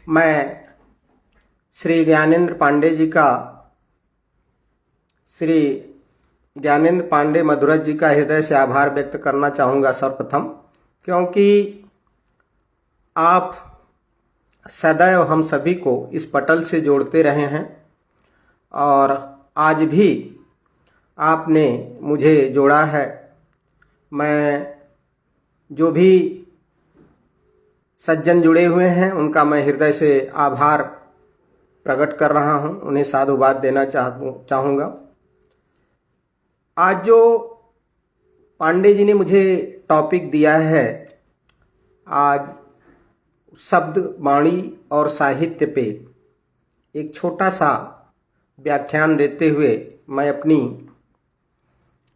मैं श्री ज्ञानेंद्र पांडे मधुरज जी का हृदय से आभार व्यक्त करना चाहूँगा सर्वप्रथम, क्योंकि आप सदैव हम सभी को इस पटल से जोड़ते रहे हैं और आज भी आपने मुझे जोड़ा है। मैं जो भी सज्जन जुड़े हुए हैं उनका मैं हृदय से आभार प्रकट कर रहा हूं, उन्हें साधुवाद देना चाहूँगा। आज जो पांडे जी ने मुझे टॉपिक दिया है, आज शब्द वाणी और साहित्य पे एक छोटा सा व्याख्यान देते हुए मैं अपनी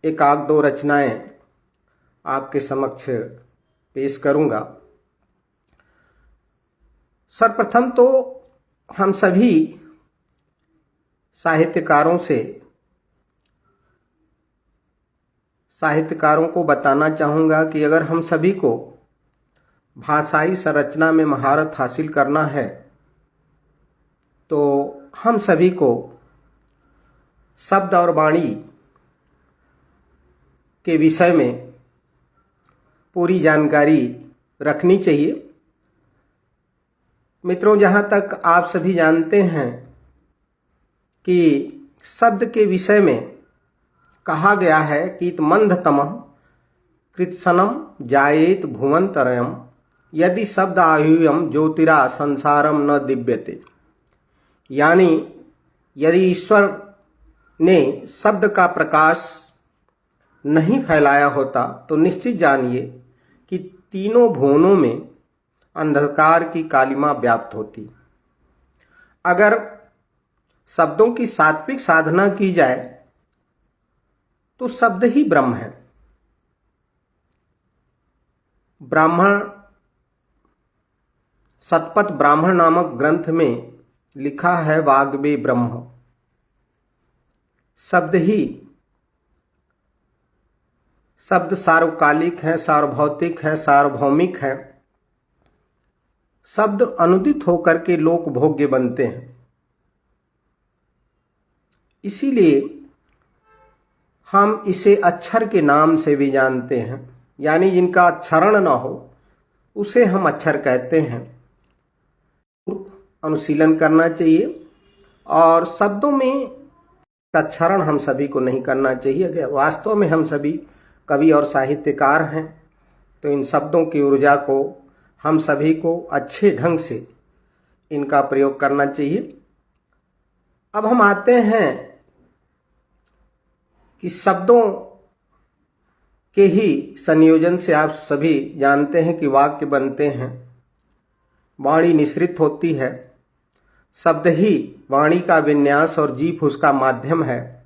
एक आध दो रचनाएं आपके समक्ष पेश करूंगा। सर्वप्रथम तो हम सभी साहित्यकारों को बताना चाहूँगा कि अगर हम सभी को भाषाई संरचना में महारत हासिल करना है तो हम सभी को शब्द और वाणी के विषय में पूरी जानकारी रखनी चाहिए। मित्रों, जहाँ तक आप सभी जानते हैं कि शब्द के विषय में कहा गया है कि मंदतमः कृत्सनम जायेत भुवनतरयम यदि शब्द आह्यूयम ज्योतिरा संसारम न दिव्यते। यानी यदि ईश्वर ने शब्द का प्रकाश नहीं फैलाया होता तो निश्चित जानिए कि तीनों भुवनों में अंधकार की कालिमा व्याप्त होती। अगर शब्दों की सात्विक साधना की जाए तो शब्द ही ब्रह्म है। शतपथ ब्राह्मण नामक ग्रंथ में लिखा है, वाग्वे ब्रह्म। शब्द सार्वकालिक है, सार्वभौतिक है, सार्वभौमिक है। शब्द अनुदित होकर के लोक भोग्य बनते हैं। इसीलिए हम इसे अक्षर के नाम से भी जानते हैं, यानी जिनका अक्षरण न हो उसे हम अक्षर कहते हैं। अनुशीलन करना चाहिए और शब्दों में अक्षरण हम सभी को नहीं करना चाहिए। अगर वास्तव में हम सभी कवि और साहित्यकार हैं तो इन शब्दों की ऊर्जा को हम सभी को अच्छे ढंग से इनका प्रयोग करना चाहिए। अब हम आते हैं कि शब्दों के ही संयोजन से आप सभी जानते हैं कि वाक्य बनते हैं, वाणी निःसृत होती है। शब्द ही वाणी का विन्यास और जीभ उसका माध्यम है।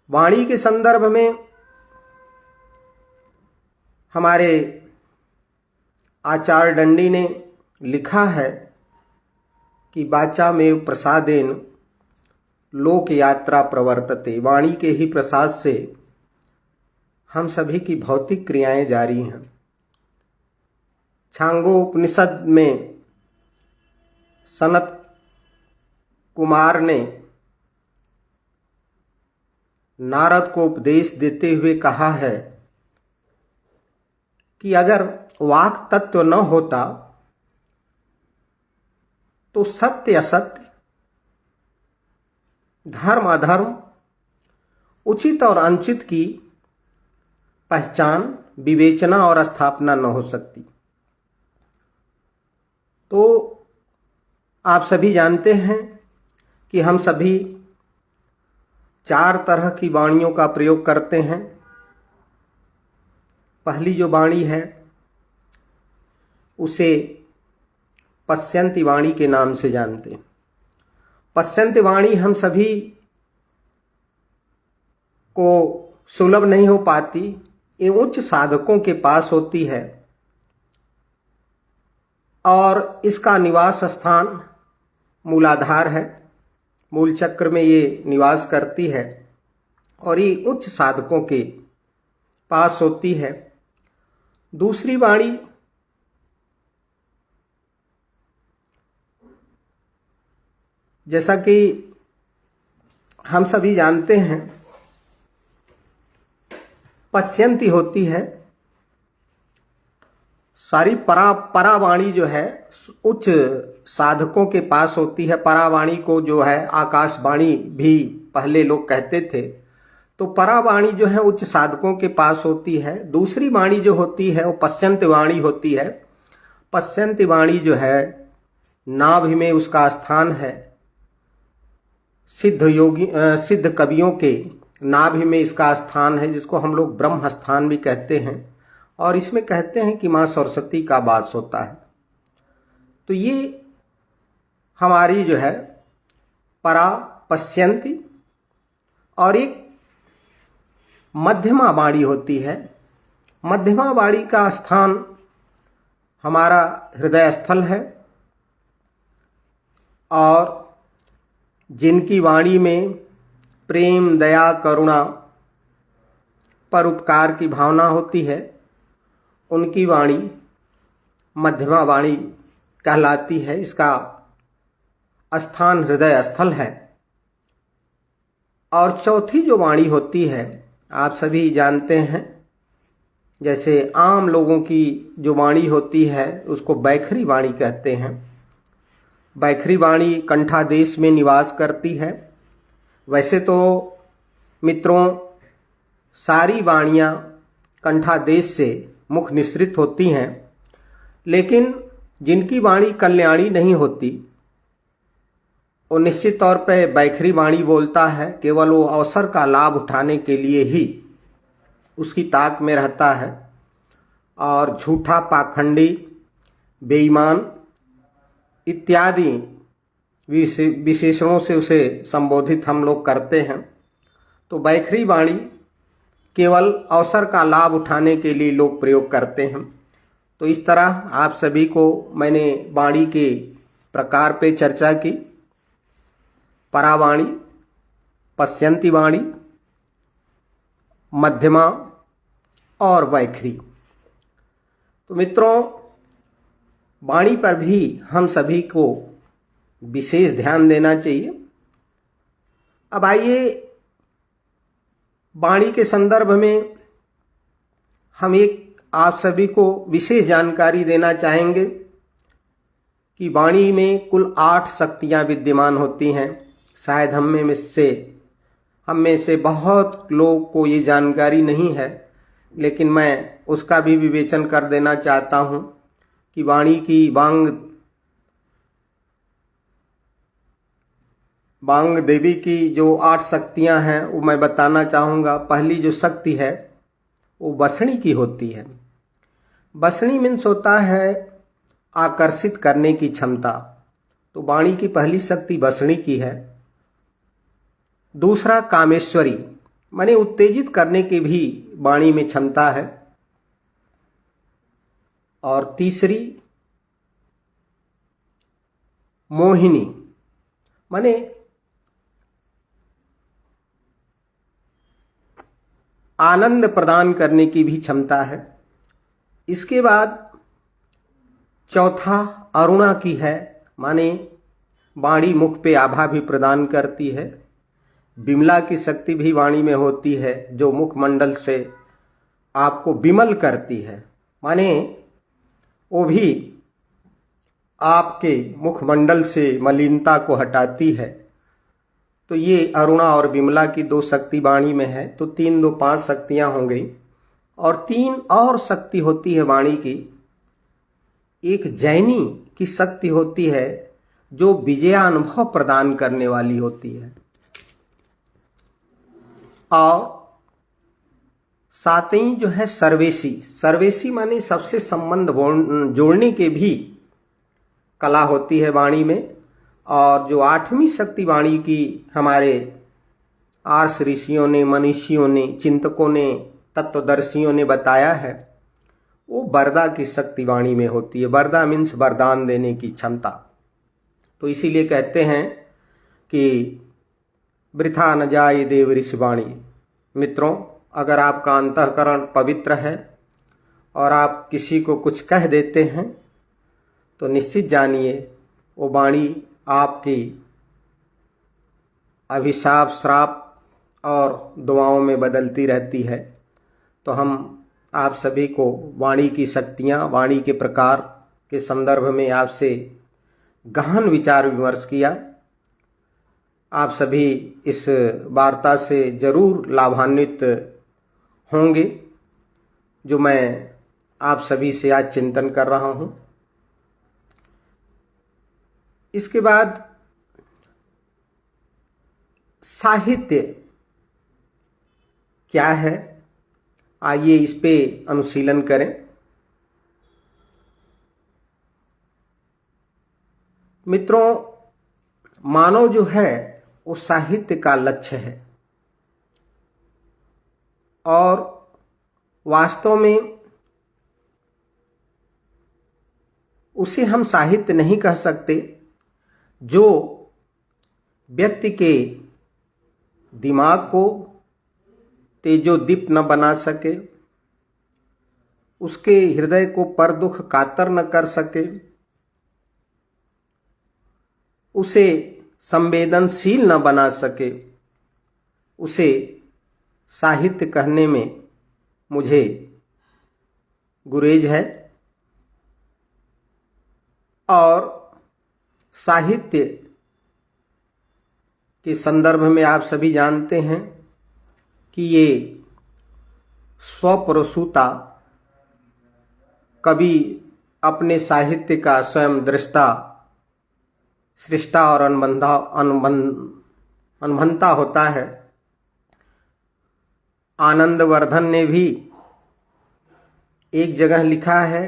वाणी के संदर्भ में हमारे आचार्य दंडी ने लिखा है कि वाचा में प्रसादेन लोक यात्रा प्रवर्तते। वाणी के ही प्रसाद से हम सभी की भौतिक क्रियाएं जारी हैं। छांगोपनिषद में सनत कुमार ने नारद को उपदेश देते हुए कहा है कि अगर वाक तत्व न होता तो सत्य असत्य, धर्म अधर्म, उचित और अनुचित की पहचान, विवेचना और स्थापना न हो सकती। तो आप सभी जानते हैं कि हम सभी 4 तरह की वाणियों का प्रयोग करते हैं। पहली जो वाणी है उसे पश्यन्ति वाणी के नाम से जानते हैं। पश्यन्ति वाणी हम सभी को सुलभ नहीं हो पाती, ये उच्च साधकों के पास होती है और इसका निवास स्थान मूलाधार है। मूल चक्र में ये निवास करती है और ये उच्च साधकों के पास होती है। दूसरी वाणी जैसा कि हम सभी जानते हैं, पश्यंती होती है, सारी परावाणी जो है उच्च साधकों के पास होती है। परावाणी को जो है आकाशवाणी भी पहले लोग कहते थे। तो परावाणी जो है उच्च साधकों के पास होती है। दूसरी वाणी जो होती है वो पश्यंत वाणी होती है। पश्यंत वाणी जो है नाभि में उसका स्थान है। सिद्ध कवियों के नाभि में इसका स्थान है, जिसको हम लोग ब्रह्म स्थान भी कहते हैं। और इसमें कहते हैं कि माँ सरस्वती का वास होता है। तो ये हमारी जो है परा पश्यंती। और एक मध्यमा वाणी होती है। मध्यमा वाणी का स्थान हमारा हृदय स्थल है। और जिनकी वाणी में प्रेम, दया, करुणा, परोपकार की भावना होती है, उनकी वाणी मध्यमा वाणी कहलाती है। इसका स्थान हृदय स्थल है। और चौथी जो वाणी होती है, आप सभी जानते हैं, जैसे आम लोगों की जो वाणी होती है उसको बैखरी वाणी कहते हैं। बैखरी वाणी कंठादेश में निवास करती है। वैसे तो मित्रों सारी वाणियाँ कंठादेश से मुख निसृत होती हैं, लेकिन जिनकी वाणी कल्याणी नहीं होती वो निश्चित तौर पे बैखरी वाणी बोलता है। केवल वो अवसर का लाभ उठाने के लिए ही उसकी ताक में रहता है। और झूठा, पाखंडी, बेईमान इत्यादि विशेषणों से उसे संबोधित हम लोग करते हैं। तो बैखरी वाणी केवल अवसर का लाभ उठाने के लिए लोग प्रयोग करते हैं। तो इस तरह आप सभी को मैंने वाणी के प्रकार पे चर्चा की। परावाणी, पश्यंती वाणी, मध्यमा और बैखरी। तो मित्रों वाणी पर भी हम सभी को विशेष ध्यान देना चाहिए। अब आइए वाणी के संदर्भ में हम एक आप सभी को विशेष जानकारी देना चाहेंगे कि वाणी में कुल 8 शक्तियाँ विद्यमान होती हैं। शायद हम में से बहुत लोग को ये जानकारी नहीं है, लेकिन मैं उसका भी विवेचन कर देना चाहता हूँ कि वाणी की वांग देवी की जो 8 शक्तियाँ हैं वो मैं बताना चाहूँगा। पहली जो शक्ति है वो वसणी की होती है। वसणी मीन्स होता है आकर्षित करने की क्षमता। तो वाणी की पहली शक्ति वसणी की है। दूसरा कामेश्वरी, माने उत्तेजित करने की भी वाणी में क्षमता है। और तीसरी मोहिनी, माने आनंद प्रदान करने की भी क्षमता है। इसके बाद चौथा अरुणा की है, माने वाणी मुख पे आभा भी प्रदान करती है। विमला की शक्ति भी वाणी में होती है, जो मुखमंडल से आपको विमल करती है, माने वो भी आपके मुखमंडल से मलिनता को हटाती है। तो ये अरुणा और विमला की 2 शक्ति वाणी में है। तो 3 2 5 शक्तियाँ हो गई। और 3 और शक्ति होती है वाणी की। एक जैनी की शक्ति होती है, जो विजयानुभव प्रदान करने वाली होती है। और सातवीं जो है सर्वेशी। सर्वेशी माने सबसे संबंध जोड़ने के भी कला होती है वाणी में। और जो 8वीं शक्ति वाणी की हमारे आर्ष ऋषियों ने, मनीषियों ने, चिंतकों ने, तत्वदर्शियों ने बताया है, वो वरदा की शक्ति वाणी में होती है। वरदा मीन्स वरदान देने की क्षमता। तो इसीलिए कहते हैं कि वृथा न जाए देव ऋषि वाणी। मित्रों, अगर आपका अंतःकरण पवित्र है और आप किसी को कुछ कह देते हैं, तो निश्चित जानिए वो वाणी आपकी अभिशाप, श्राप और दुआओं में बदलती रहती है। तो हम आप सभी को वाणी की शक्तियाँ, वाणी के प्रकार के संदर्भ में आपसे गहन विचार विमर्श किया। आप सभी इस वार्ता से जरूर लाभान्वित होंगे, जो मैं आप सभी से आज चिंतन कर रहा हूँ। इसके बाद साहित्य क्या है, आइए इस पे अनुशीलन करें। मित्रों, मानव जो है वो साहित्य का लक्ष्य है, और वास्तव में उसे हम साहित्य नहीं कह सकते जो व्यक्ति के दिमाग को तेजोदीप न बना सके, उसके हृदय को पर दुख कातर न कर सके, उसे संवेदनशील न बना सके, उसे साहित्य कहने में मुझे गुरेज है। और साहित्य के संदर्भ में आप सभी जानते हैं कि ये स्वप्रसूता कवि अपने साहित्य का स्वयं दृष्टा, सृष्टा और अनुभंता होता है। आनंदवर्धन ने भी एक जगह लिखा है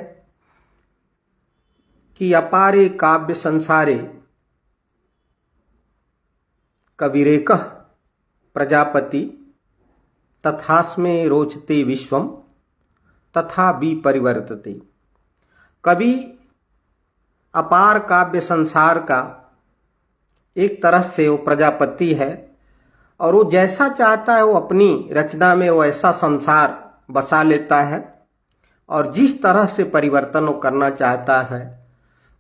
कि अपारे काव्य संसारे कविरेकः प्रजापति तथास्मे रोचते विश्वम तथा विपरिवर्तते। कवि अपार काव्य संसार का एक तरह से वो प्रजापति है, और वो जैसा चाहता है वो अपनी रचना में वो ऐसा संसार बसा लेता है, और जिस तरह से परिवर्तन वो करना चाहता है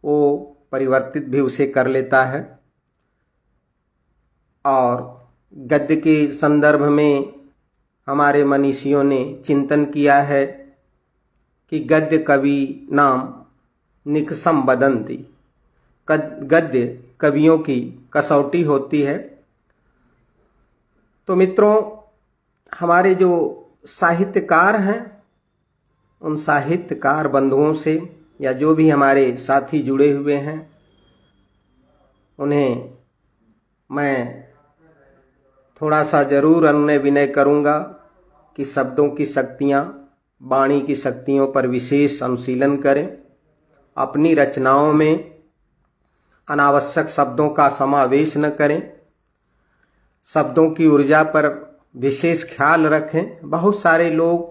वो परिवर्तित भी उसे कर लेता है। और गद्य के संदर्भ में हमारे मनीषियों ने चिंतन किया है कि गद्य कवि नाम निकषम बदंती, गद्य कवियों की कसौटी होती है। तो मित्रों, हमारे जो साहित्यकार हैं, उन साहित्यकार बंधुओं से या जो भी हमारे साथी जुड़े हुए हैं, उन्हें मैं थोड़ा सा जरूर अनुनय विनय करूँगा कि शब्दों की शक्तियाँ, वाणी की शक्तियों पर विशेष अनुशीलन करें। अपनी रचनाओं में अनावश्यक शब्दों का समावेश न करें। शब्दों की ऊर्जा पर विशेष ख्याल रखें। बहुत सारे लोग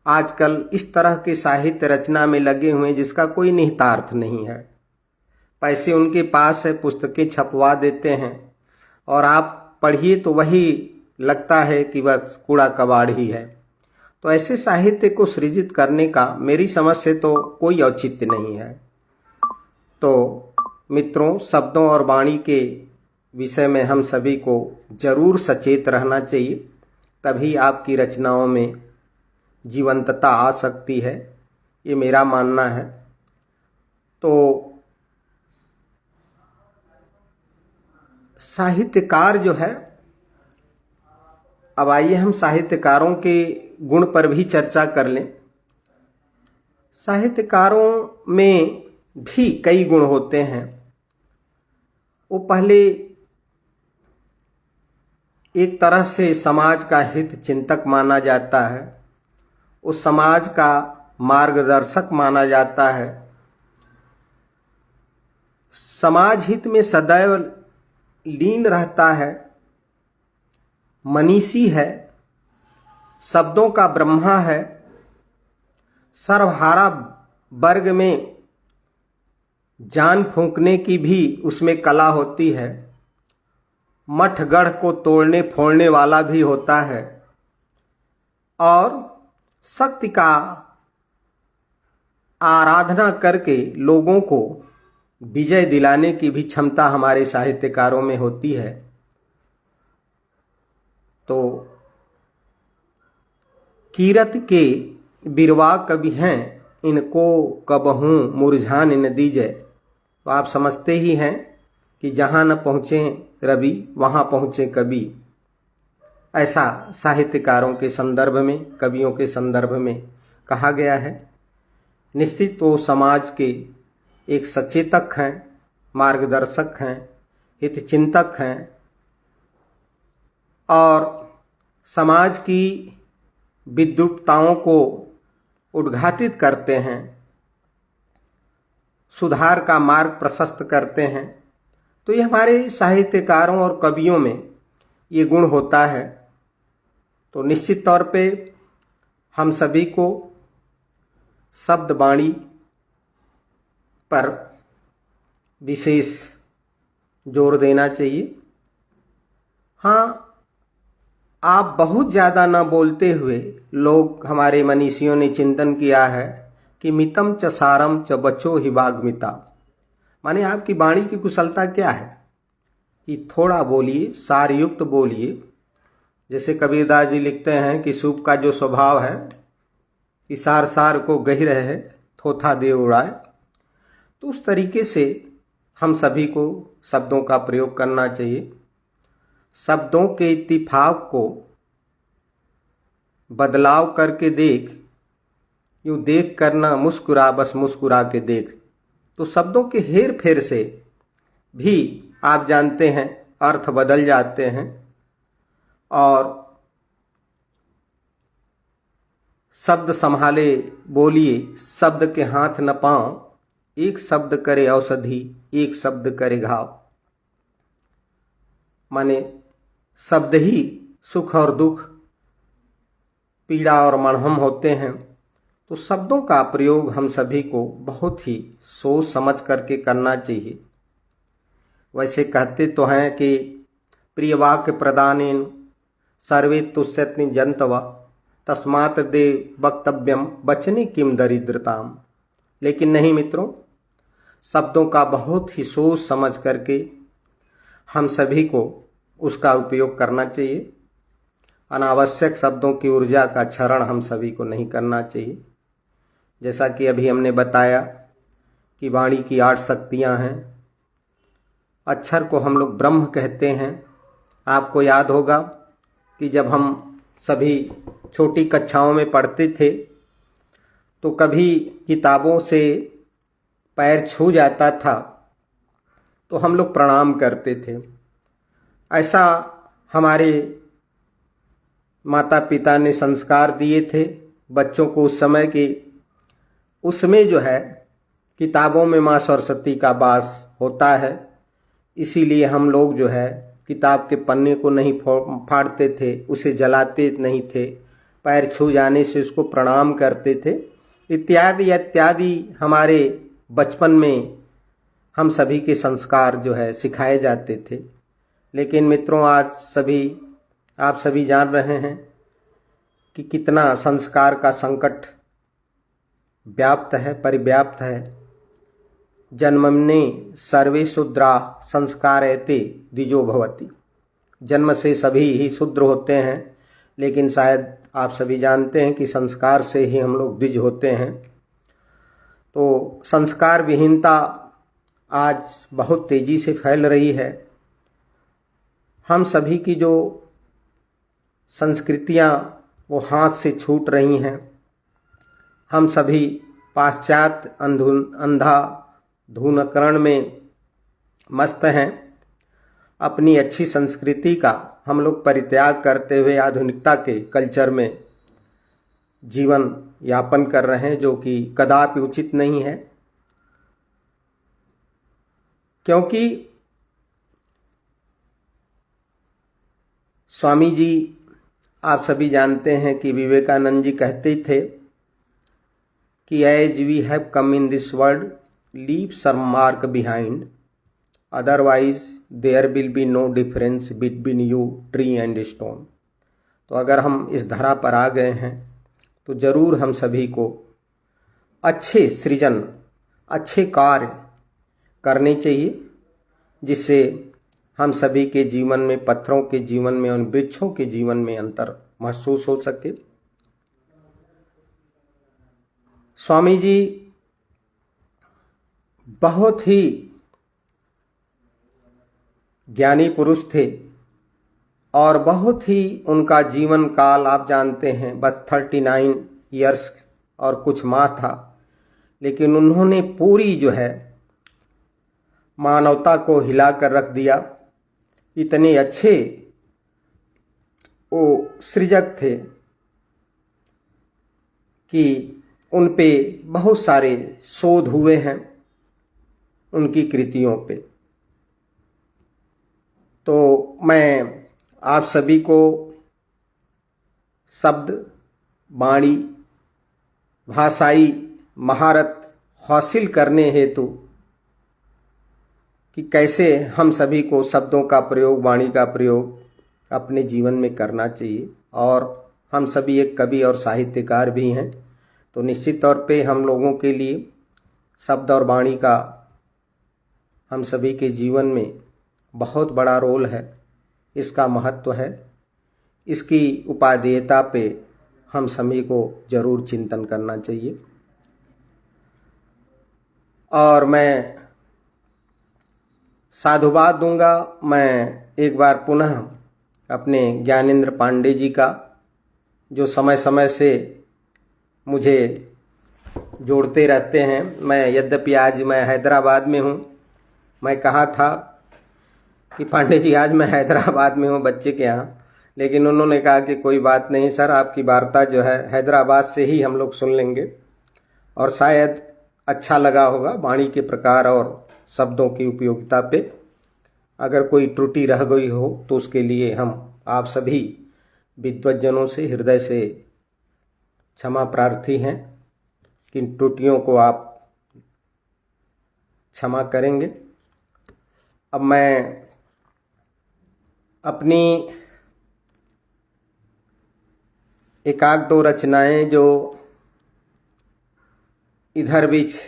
आजकल इस तरह के साहित्य रचना में लगे हुए हैं जिसका कोई निहितार्थ नहीं है। पैसे उनके पास है, पुस्तकें छपवा देते हैं, और आप पढ़िए तो वही लगता है कि बस कूड़ा कबाड़ ही है। तो ऐसे साहित्य को सृजित करने का मेरी समझ से तो कोई औचित्य नहीं है। तो मित्रों, शब्दों और वाणी के विषय में हम सभी को जरूर सचेत रहना चाहिए, तभी आपकी रचनाओं में जीवंतता आ सकती है, ये मेरा मानना है। तो साहित्यकार जो है, अब आइए हम साहित्यकारों के गुण पर भी चर्चा कर लें। साहित्यकारों में भी कई गुण होते हैं। वो पहले एक तरह से समाज का हित चिंतक माना जाता है, उस समाज का मार्गदर्शक माना जाता है, समाज हित में सदैव लीन रहता है, मनीषी है, शब्दों का ब्रह्मा है, सर्वहारा वर्ग में जान फूंकने की भी उसमें कला होती है, मठ गढ़ को तोड़ने फोड़ने वाला भी होता है, और शक्ति का आराधना करके लोगों को विजय दिलाने की भी क्षमता हमारे साहित्यकारों में होती है। तो कीरत के बिरवा कवि हैं, इनको कबहूँ मुरझान न दीजिए। तो आप समझते ही हैं कि जहाँ न पहुँचे रवि वहाँ पहुँचे कवि। ऐसा साहित्यकारों के संदर्भ में, कवियों के संदर्भ में कहा गया है। निश्चित वो समाज के एक सचेतक हैं, मार्गदर्शक हैं, हितचिंतक हैं और समाज की विद्रूपताओं को उद्घाटित करते हैं, सुधार का मार्ग प्रशस्त करते हैं। तो ये हमारे साहित्यकारों और कवियों में ये गुण होता है। तो निश्चित तौर पे हम सभी को शब्द वाणी पर विशेष जोर देना चाहिए। हाँ, आप बहुत ज़्यादा न बोलते हुए, लोग हमारे मनीषियों ने चिंतन किया है कि मितम च सारम च बचो ही वाग्मिता, माने आपकी वाणी की कुशलता क्या है कि थोड़ा बोलिए, सारयुक्त बोलिए। जैसे कबीरदास जी लिखते हैं कि सूप का जो स्वभाव है कि सार सार को गही रहे, थोथा दे उड़ाए। तो उस तरीके से हम सभी को शब्दों का प्रयोग करना चाहिए। शब्दों के इत्तिफाक को बदलाव करके देख, यूँ देख करना मुस्कुरा बस मुस्कुरा के देख। तो शब्दों के हेर फेर से भी आप जानते हैं अर्थ बदल जाते हैं। और शब्द संभाले बोलिए, शब्द के हाथ न पाँव, एक शब्द करे औषधि, एक शब्द करे घाव। माने शब्द ही सुख और दुख, पीड़ा और मरहम होते हैं। तो शब्दों का प्रयोग हम सभी को बहुत ही सोच समझ करके करना चाहिए। वैसे कहते तो हैं कि प्रिय वाक्य प्रदानेन सर्वे तुष्यति जंतवा, तस्मात् दे वक्तव्यम वचने किम दरिद्रताम। लेकिन नहीं मित्रों, शब्दों का बहुत ही सोच समझ करके हम सभी को उसका उपयोग करना चाहिए। अनावश्यक शब्दों की ऊर्जा का क्षरण हम सभी को नहीं करना चाहिए। जैसा कि अभी हमने बताया कि वाणी की 8 शक्तियाँ हैं। अक्षर को हम लोग ब्रह्म कहते हैं। आपको याद होगा कि जब हम सभी छोटी कक्षाओं में पढ़ते थे तो कभी किताबों से पैर छू जाता था तो हम लोग प्रणाम करते थे। ऐसा हमारे माता पिता ने संस्कार दिए थे बच्चों को उस समय कि उसमें जो है किताबों में माँ सरस्वती का वास होता है। इसीलिए हम लोग जो है किताब के पन्ने को नहीं फाड़ते थे, उसे जलाते नहीं थे, पैर छू जाने से उसको प्रणाम करते थे, इत्यादि इत्यादि हमारे बचपन में हम सभी के संस्कार जो है सिखाए जाते थे। लेकिन मित्रों, आज आप सभी जान रहे हैं कि कितना संस्कार का संकट व्याप्त है, परिव्याप्त है। जन्मने सर्वे शूद्रा संस्कारयते द्विजो भवति। जन्म से सभी ही शूद्र होते हैं, लेकिन शायद आप सभी जानते हैं कि संस्कार से ही हम लोग द्विज होते हैं। तो संस्कार विहीनता आज बहुत तेजी से फैल रही है। हम सभी की जो संस्कृतियाँ वो हाथ से छूट रही हैं। हम सभी पाश्चात्य अंधाधुनीकरण में मस्त हैं। अपनी अच्छी संस्कृति का हम लोग परित्याग करते हुए आधुनिकता के कल्चर में जीवन यापन कर रहे हैं, जो कि कदापि उचित नहीं है। क्योंकि स्वामी जी, आप सभी जानते हैं कि विवेकानंद जी कहते थे कि as we have come in this world leave some mark behind, otherwise there will be no difference between you tree and stone. तो अगर हम इस धरा पर आ गए हैं तो ज़रूर हम सभी को अच्छे सृजन, अच्छे कार्य करने चाहिए, जिससे हम सभी के जीवन में, पत्थरों के जीवन में, उन वृक्षों के जीवन में अंतर महसूस हो सके। स्वामी जी बहुत ही ज्ञानी पुरुष थे और बहुत ही उनका जीवन काल आप जानते हैं बस 39 ईयर्स और कुछ माह था, लेकिन उन्होंने पूरी जो है मानवता को हिला कर रख दिया। इतने अच्छे वो सृजक थे कि उन पे बहुत सारे शोध हुए हैं उनकी कृतियों पे। तो मैं आप सभी को शब्द, वाणी, भाषाई महारत हासिल करने हेतु कि कैसे हम सभी को शब्दों का प्रयोग, वाणी का प्रयोग अपने जीवन में करना चाहिए। और हम सभी एक कवि और साहित्यकार भी हैं, तो निश्चित तौर पे हम लोगों के लिए शब्द और वाणी का हम सभी के जीवन में बहुत बड़ा रोल है, इसका महत्व है। इसकी उपादेयता पे हम सभी को जरूर चिंतन करना चाहिए। और मैं साधुवाद दूंगा मैं एक बार पुनः अपने ज्ञानेंद्र पांडे जी का, जो समय समय से मुझे जोड़ते रहते हैं। मैं यद्यपि आज मैं हैदराबाद में हूँ, मैं कहा था कि पांडे जी आज मैं हैदराबाद में हूँ बच्चे के यहाँ, लेकिन उन्होंने कहा कि कोई बात नहीं सर, आपकी वार्ता जो है हैदराबाद से ही हम लोग सुन लेंगे और शायद अच्छा लगा होगा वाणी के प्रकार और शब्दों की उपयोगिता पे। अगर कोई त्रुटि रह गई हो तो उसके लिए हम आप सभी विद्वज्जनों से हृदय से क्षमा प्रार्थी हैं कि इन त्रुटियों को आप क्षमा करेंगे। अब मैं अपनी एकाक दो रचनाएं जो इधर बीच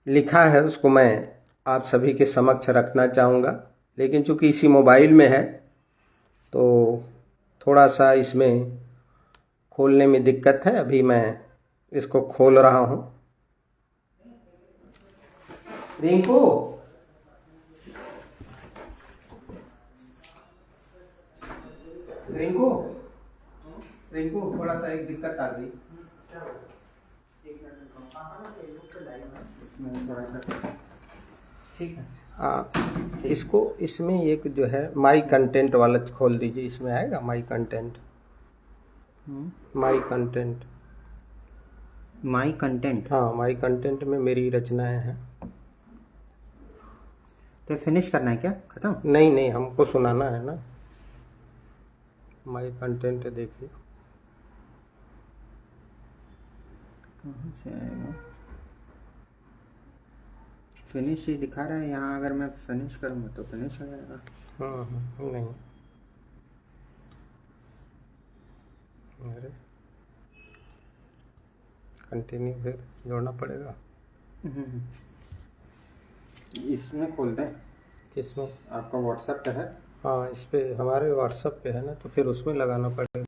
लिखा है उसको मैं आप सभी के समक्ष रखना चाहूँगा, लेकिन चूंकि इसी मोबाइल में है तो थोड़ा सा इसमें खोलने में दिक्कत है। अभी मैं इसको खोल रहा हूँ। रिंकू, रिंकू, रिंकू, थोड़ा सा एक दिक्कत आ गई। ठीक है, इसको इसमें एक जो है माई कंटेंट वाला खोल दीजिए। इसमें आएगा my content, my content, my content. हाँ, माई कंटेंट में मेरी रचनाएं हैं। तो फिनिश करना है क्या? खत्म? नहीं नहीं, हमको सुनाना है ना। माई कंटेंट देखिए कहाँ से आएगा। फिनिश ही दिखा रहा है यहाँ। अगर मैं फिनिश करूँगा तो फिनिश हो जाएगा। नहीं, अरे कंटिन्यू फिर जोड़ना पड़ेगा। इसमें खोल दें। किसमें? आपका व्हाट्सएप पे है? हाँ, इस पे हमारे व्हाट्सएप पे है ना, तो फिर उसमें लगाना पड़ेगा।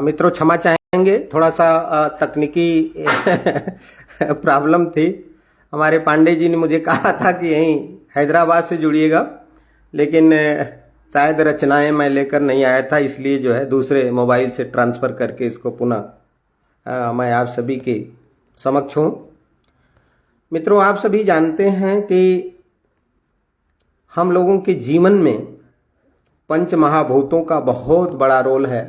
मित्रों क्षमा चाहेंगे, थोड़ा सा तकनीकी प्रॉब्लम थी। हमारे पांडे जी ने मुझे कहा था कि यहीं हैदराबाद से जुड़िएगा, लेकिन शायद रचनाएं मैं लेकर नहीं आया था, इसलिए जो है दूसरे मोबाइल से ट्रांसफ़र करके इसको पुनः मैं आप सभी के समक्ष हूँ। मित्रों, आप सभी जानते हैं कि हम लोगों के जीवन में पंच महाभूतों का बहुत बड़ा रोल है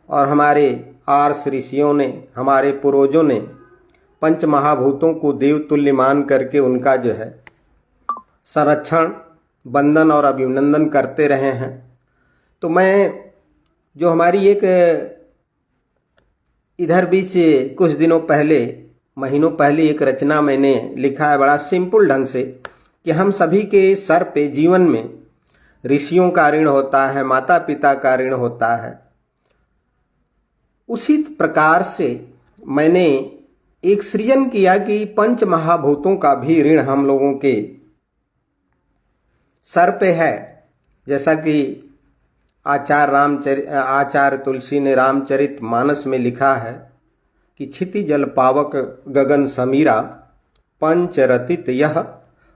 और हमारे आर्ष ऋषियों ने, हमारे पूर्वजों ने पंच महाभूतों को देवतुल्य मान करके उनका जो है संरक्षण, वंदन और अभिनंदन करते रहे हैं। तो मैं जो हमारी एक इधर बीच कुछ दिनों पहले, महीनों पहले एक रचना मैंने लिखा है बड़ा सिंपल ढंग से कि हम सभी के सर पे जीवन में ऋषियों का ऋण होता है, माता पिता का ऋण होता है। उसी प्रकार से मैंने एक सृजन किया कि पंच महाभूतों का भी ऋण हम लोगों के सर पे है। जैसा कि आचार्य तुलसी ने रामचरित मानस में लिखा है कि क्षिति जल पावक गगन समीरा पंच रतित यह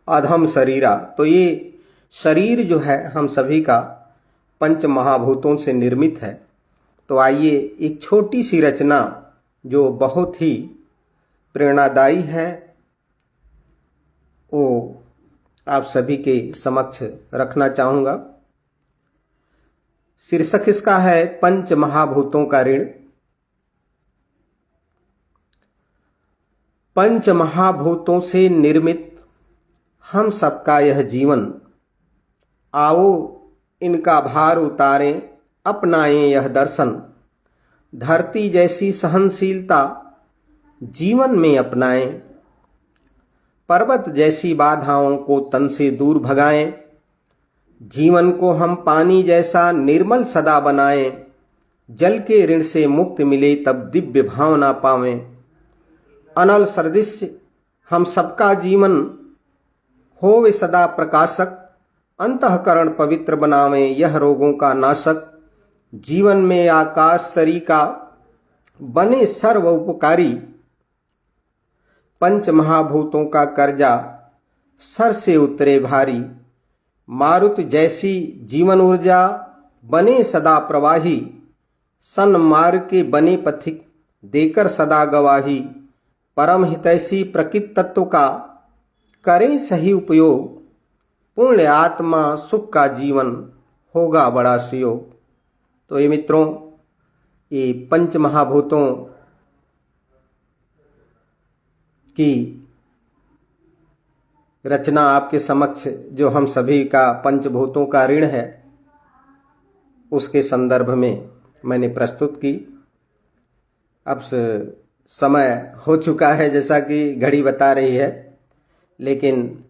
अधम शरीरा। तो ये शरीर जो है हम सभी का पंच महाभूतों से निर्मित है। तो आइए एक छोटी सी रचना जो बहुत ही प्रेरणादायी है वो आप सभी के समक्ष रखना चाहूँगा। शीर्षक इसका है पंच महाभूतों का ऋण। पंच महाभूतों से निर्मित हम सबका यह जीवन, आओ इनका भार उतारें, अपनाएं यह दर्शन। धरती जैसी सहनशीलता जीवन में अपनाएं, पर्वत जैसी बाधाओं को तन से दूर भगाएं। जीवन को हम पानी जैसा निर्मल सदा बनाएं, जल के ऋण से मुक्त मिले तब दिव्य भावना पावें। अनल सदृश हम सबका जीवन होवे सदा प्रकाशक, अंतःकरण पवित्र बनावें यह रोगों का नाशक। जीवन में आकाश सरीका बने सर्व उपकारी, पंच महाभूतों का कर्जा सर से उतरे भारी। मारुत जैसी जीवन ऊर्जा बने सदा प्रवाही, सन्मार्ग के बने पथिक देकर सदा गवाही। परम हितैषी प्रकृत तत्व का करें सही उपयोग, पूर्ण आत्मा सुख का जीवन होगा बड़ा सुयोग। तो ये मित्रों, ये पंच महाभूतों की रचना आपके समक्ष जो हम सभी का पंचभूतों का ऋण है उसके संदर्भ में मैंने प्रस्तुत की। अब समय हो चुका है जैसा कि घड़ी बता रही है, लेकिन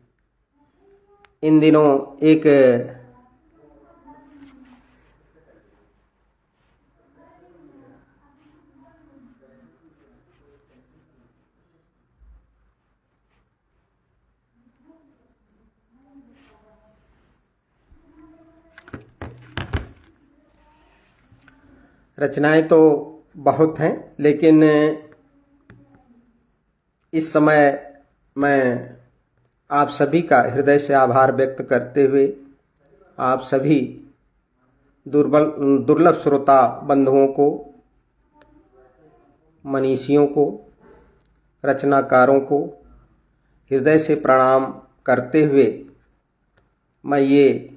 इन दिनों एक रचनाएं तो बहुत हैं, लेकिन इस समय मैं आप सभी का हृदय से आभार व्यक्त करते हुए आप सभी दुर्लभ श्रोता बंधुओं को, मनीषियों को, रचनाकारों को हृदय से प्रणाम करते हुए मैं ये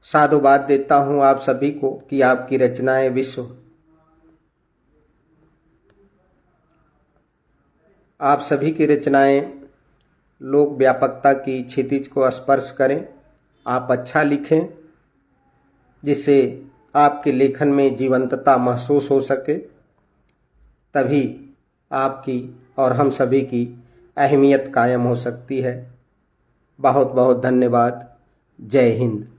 साधुवाद देता हूँ आप सभी को कि आपकी रचनाएं विश्व, आप सभी की रचनाएं लोक व्यापकता की क्षितिज को स्पर्श करें। आप अच्छा लिखें जिससे आपके लेखन में जीवंतता महसूस हो सके, तभी आपकी और हम सभी की अहमियत कायम हो सकती है। बहुत बहुत धन्यवाद। जय हिंद।